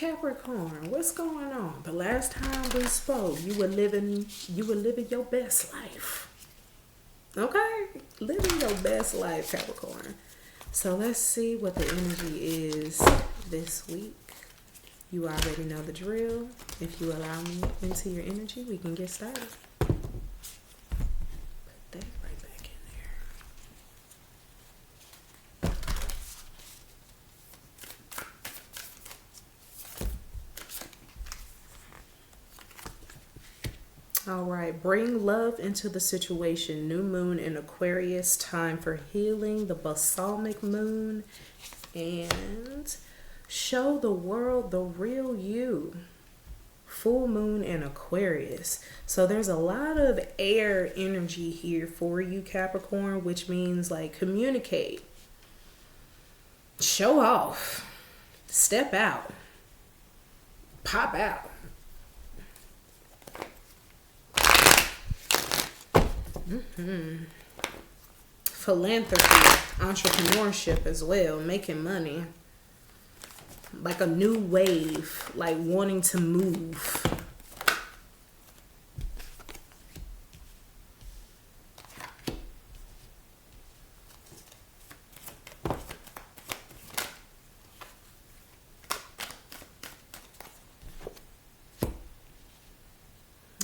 Capricorn, what's going on? The last time we spoke, you were living your best life. Okay? Living your best life, Capricorn. So let's see what the energy is this week. You already know the drill. If you allow me into your energy, we can get started. Put that right back in there. All right, bring love into the situation. New moon in Aquarius, time for healing, the balsamic moon, and show the world the real you. Full moon in Aquarius. So there's a lot of air energy here for you, Capricorn, which means like communicate, show off, step out, pop out. Philanthropy, entrepreneurship as well, making money. Like a new wave, like wanting to move.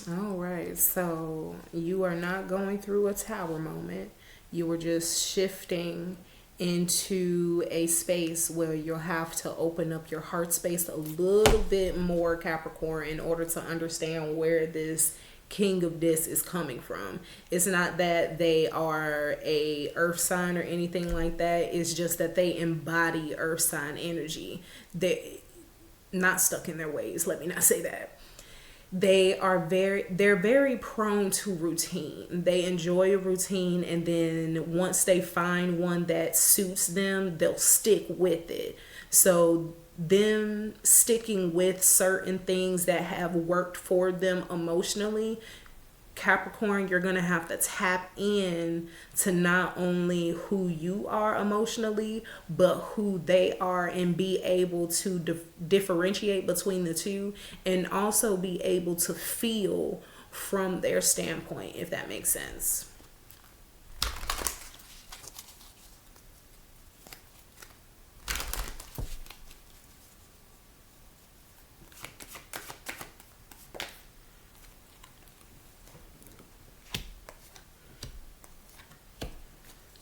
All right, so you are not going through a tower moment. You were just shifting into a space where you'll have to open up your heart space a little bit more, Capricorn, in order to understand where this king of this is coming from. It's not that they are a earth sign or anything like that. It's just that they embody earth sign energy. They're not stuck in their ways. Let me not say that. They're very prone to routine. They enjoy a routine, and then once they find one that suits them, they'll stick with it. So them sticking with certain things that have worked for them emotionally, Capricorn, you're going to have to tap in to not only who you are emotionally, but who they are, and be able to differentiate between the two, and also be able to feel from their standpoint, if that makes sense.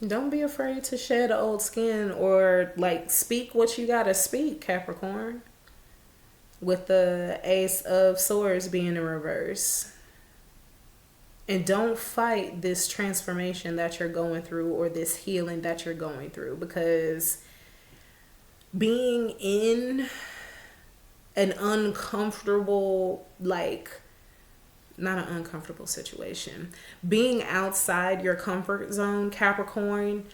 Don't be afraid to shed old skin, or like speak what you gotta speak, Capricorn. With the Ace of Swords being in reverse. And don't fight this transformation that you're going through, or this healing that you're going through, because being in an uncomfortable, like, not an uncomfortable situation. Being outside your comfort zone, Capricorn,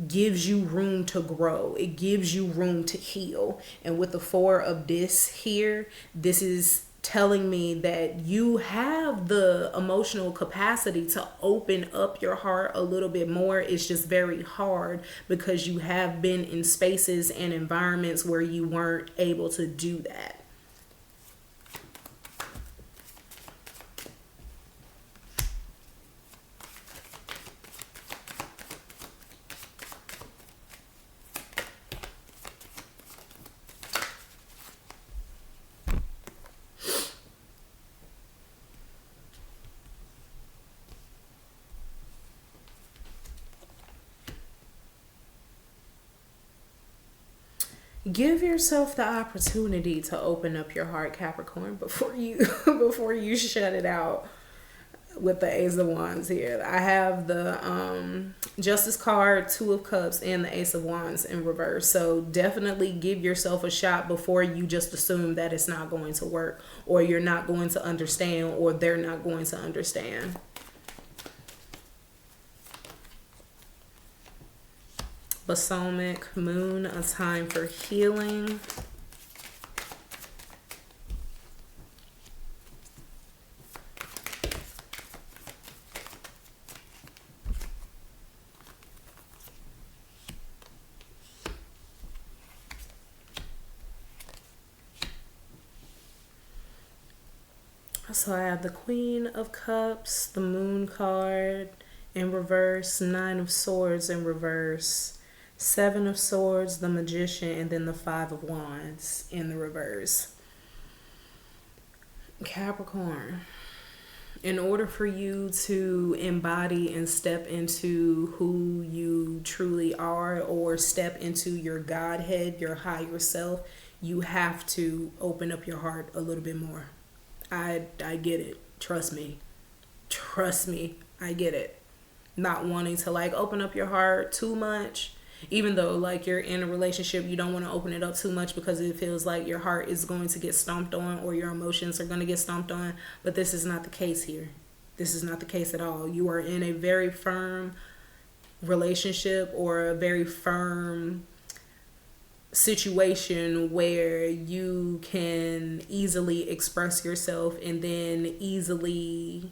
gives you room to grow. It gives you room to heal. And with the Four of this here, this is telling me that you have the emotional capacity to open up your heart a little bit more. It's just very hard because you have been in spaces and environments where you weren't able to do that. Give yourself the opportunity to open up your heart, Capricorn, before you before you shut it out with the Ace of Wands here. I have the Justice card, Two of Cups, and the Ace of Wands in reverse. So definitely give yourself a shot before you just assume that it's not going to work, or you're not going to understand, or they're not going to understand. Balsamic moon, a time for healing. So I have the Queen of Cups, the Moon card in reverse, Nine of Swords in reverse, Seven of Swords, the Magician, and then the Five of Wands in the reverse. Capricorn, in order for you to embody and step into who you truly are, or step into your Godhead, your higher self, you have to open up your heart a little bit more. I get it. Trust me. Trust me. I get it. Not wanting to like open up your heart too much. Even though like you're in a relationship, you don't want to open it up too much because it feels like your heart is going to get stomped on or your emotions are going to get stomped on. But this is not the case here. This is not the case at all. You are in a very firm relationship or a very firm situation where you can easily express yourself and then easily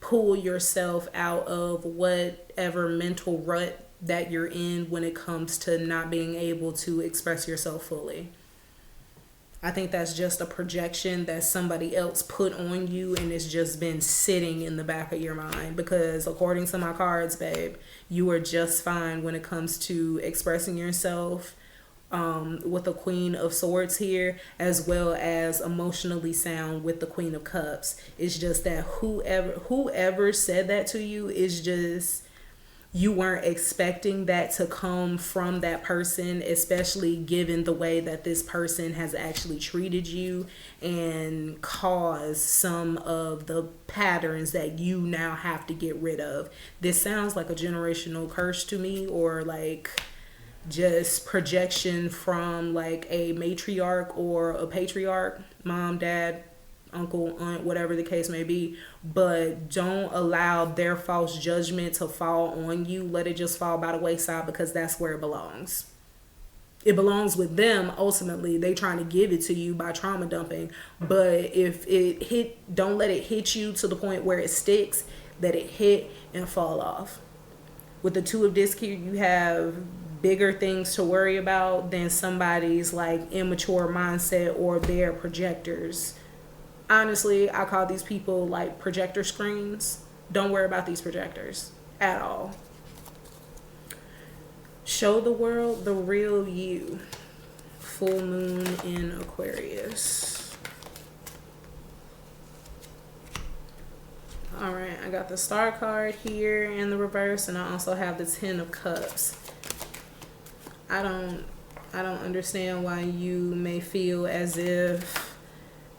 pull yourself out of whatever mental rut that you're in when it comes to not being able to express yourself fully. I think that's just a projection that somebody else put on you and it's just been sitting in the back of your mind, because according to my cards, babe, you are just fine when it comes to expressing yourself, with the Queen of Swords here, as well as emotionally sound with the Queen of Cups. It's just that whoever said that to you is just, you weren't expecting that to come from that person, especially given the way that this person has actually treated you and caused some of the patterns that you now have to get rid of. This sounds like a generational curse to me, or like just projection from like a matriarch or a patriarch, mom, dad, uncle, aunt, whatever the case may be. But don't allow their false judgment to fall on you. Let it just fall by the wayside, because that's where it belongs. It belongs with them. Ultimately, they trying to give it to you by trauma dumping. But if it hit, don't let it hit you to the point where it sticks. Let it hit and fall off. With the Two of Discs here, you have bigger things to worry about than somebody's like immature mindset or their projectors. Honestly, I call these people like projector screens. Don't worry about these projectors at all. Show the world the real you. Full moon in Aquarius. All right, I got the Star card here in the reverse, and I also have the Ten of Cups. I don't understand why you may feel as if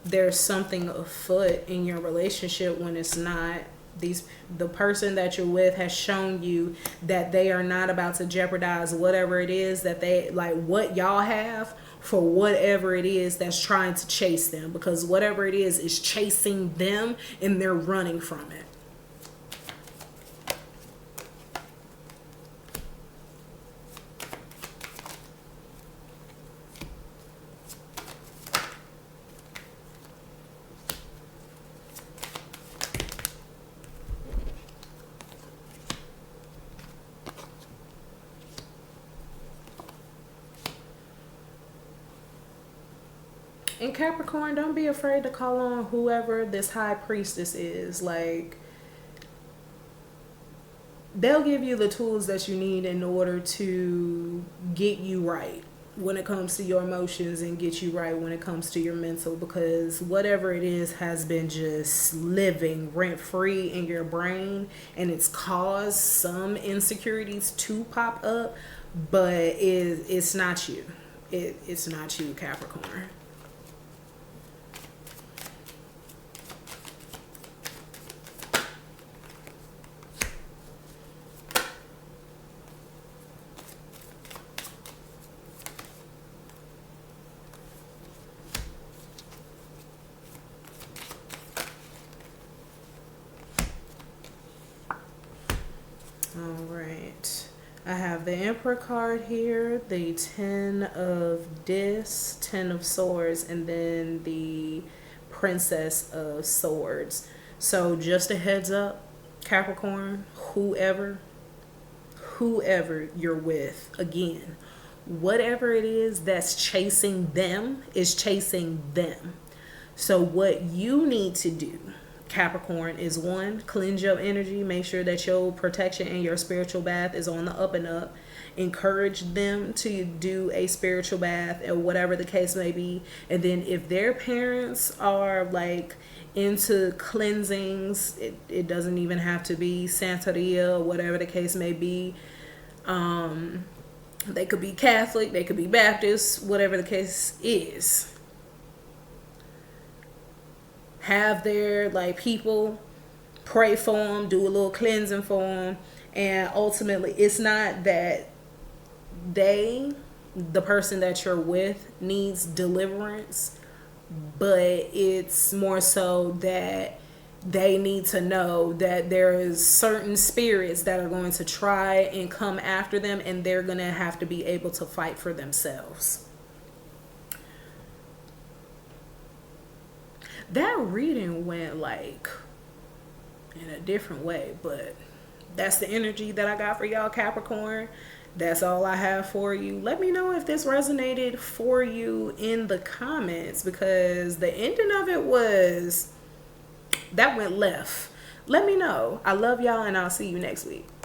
there's something afoot in your relationship when it's not. The person that you're with has shown you that they are not about to jeopardize whatever it is that they like, what y'all have, for whatever it is that's trying to chase them, because whatever it is chasing them and they're running from it. And Capricorn, don't be afraid to call on whoever this high priestess is. Like, they'll give you the tools that you need in order to get you right when it comes to your emotions and get you right when it comes to your mental, because whatever it is has been just living rent free in your brain, and it's caused some insecurities to pop up, but it's not you. It's not you, Capricorn. All right. I have the Emperor card here, the Ten of Discs, Ten of Swords, and then the Princess of Swords. So just a heads up, Capricorn, whoever you're with, again, whatever it is that's chasing them is chasing them. So what you need to do, Capricorn, is one, cleanse your energy, make sure that your protection and your spiritual bath is on the up and up. Encourage them to do a spiritual bath or whatever the case may be. And then if their parents are like into cleansings, it doesn't even have to be Santeria or whatever the case may be. They could be Catholic, they could be Baptist, whatever the case is. Have their like people pray for them, do a little cleansing for them, and ultimately it's not that the person that you're with, needs deliverance, but it's more so that they need to know that there is certain spirits that are going to try and come after them, and they're going to have to be able to fight for themselves. That reading went like in a different way, but that's the energy that I got for y'all, Capricorn. That's all I have for you. Let me know if this resonated for you in the comments, because the ending of it was, that went left. Let me know. I love y'all, and I'll see you next week.